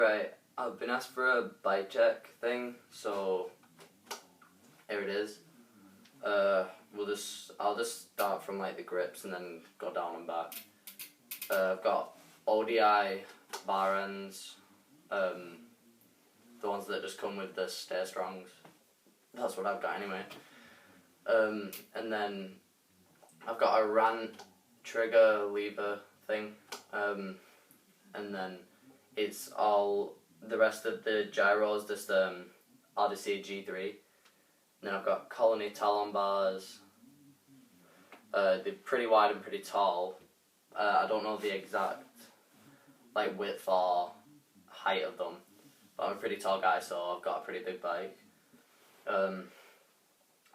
Right, I've been asked for a bike check thing, so here it is. I'll just start from like the grips and then go down and back. I've got ODI bar ends, the ones that just come with the Stay Strongs. That's what I've got anyway. And then I've got a Rant trigger lever thing, and then it's all the rest of the gyros, just Odyssey G3. And then I've got Colony Talon bars. They're pretty wide and pretty tall. I don't know the exact like width or height of them, but I'm a pretty tall guy, so I've got a pretty big bike. And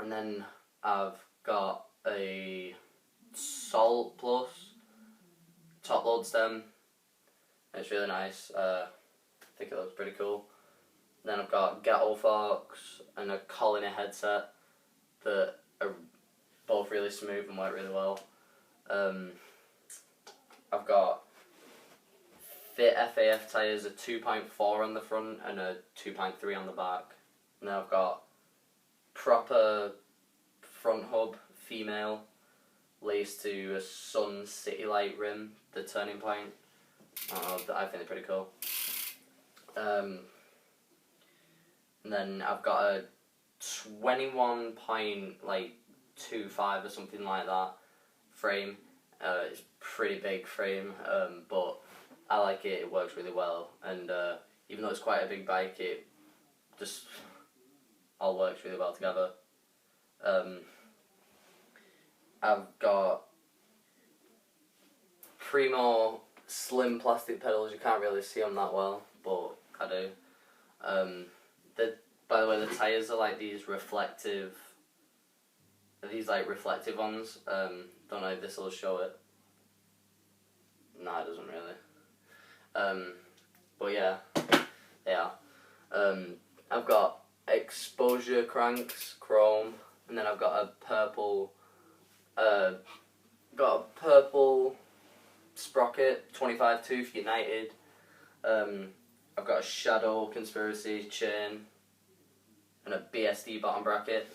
then I've got a Salt Plus top load stem. It's really nice. I think it looks pretty cool. Then I've got Ghetto forks and a Colony headset that are both really smooth and work really well. I've got Fit FAF tyres, a 2.4 on the front and a 2.3 on the back. And then I've got proper front hub, female, laced to a Sun City Light rim, the turning point. I think they're pretty cool. And then I've got a 21.25 or something like that frame. It's pretty big frame, but I like it. It works really well, and even though it's quite a big bike, it just all works really well together. I've got Primo slim plastic pedals. You can't really see them that well, but I do. By the way, the tyres are like these reflective. These like reflective ones. Don't know if this will show it. No, it doesn't really. But yeah, they are. I've got exposure cranks, chrome, and then I've got a purple. Sprocket, 25 tooth United. I've got a Shadow Conspiracy chain and a BSD bottom bracket,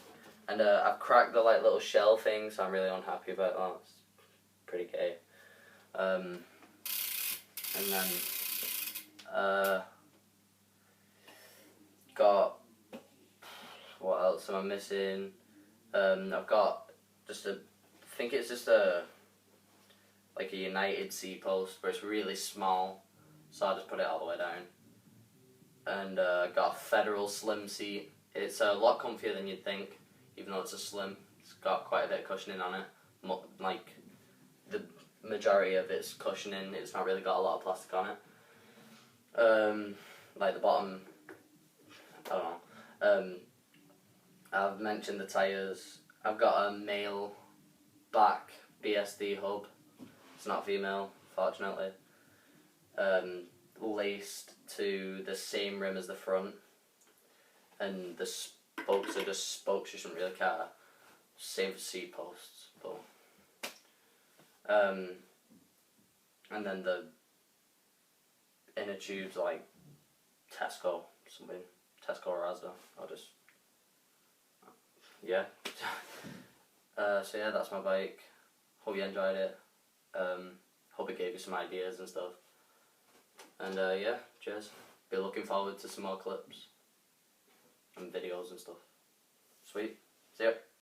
and I've cracked the like little shell thing, so I'm really unhappy about that. It's pretty gay. And then got, what else am I missing? I've got just I think it's just like a United seat post, but it's really small, so I just put it all the way down. And got a Federal slim seat. It's a lot comfier than you'd think, even though it's a slim. It's got quite a bit of cushioning on it. Like the majority of it's cushioning. It's not really got a lot of plastic on it. Like the bottom, I don't know. I've mentioned the tyres. I've got a male back BSD hub. It's not female, fortunately. Laced to the same rim as the front, and the spokes are just spokes. You shouldn't really care. Same for seat posts, but and then the inner tubes like Tesco or Asda. I'll just yeah. So yeah, that's my bike. Hope you enjoyed it. Hope it gave you some ideas and stuff. And yeah, cheers. Be looking forward to some more clips and videos and stuff. Sweet. See ya.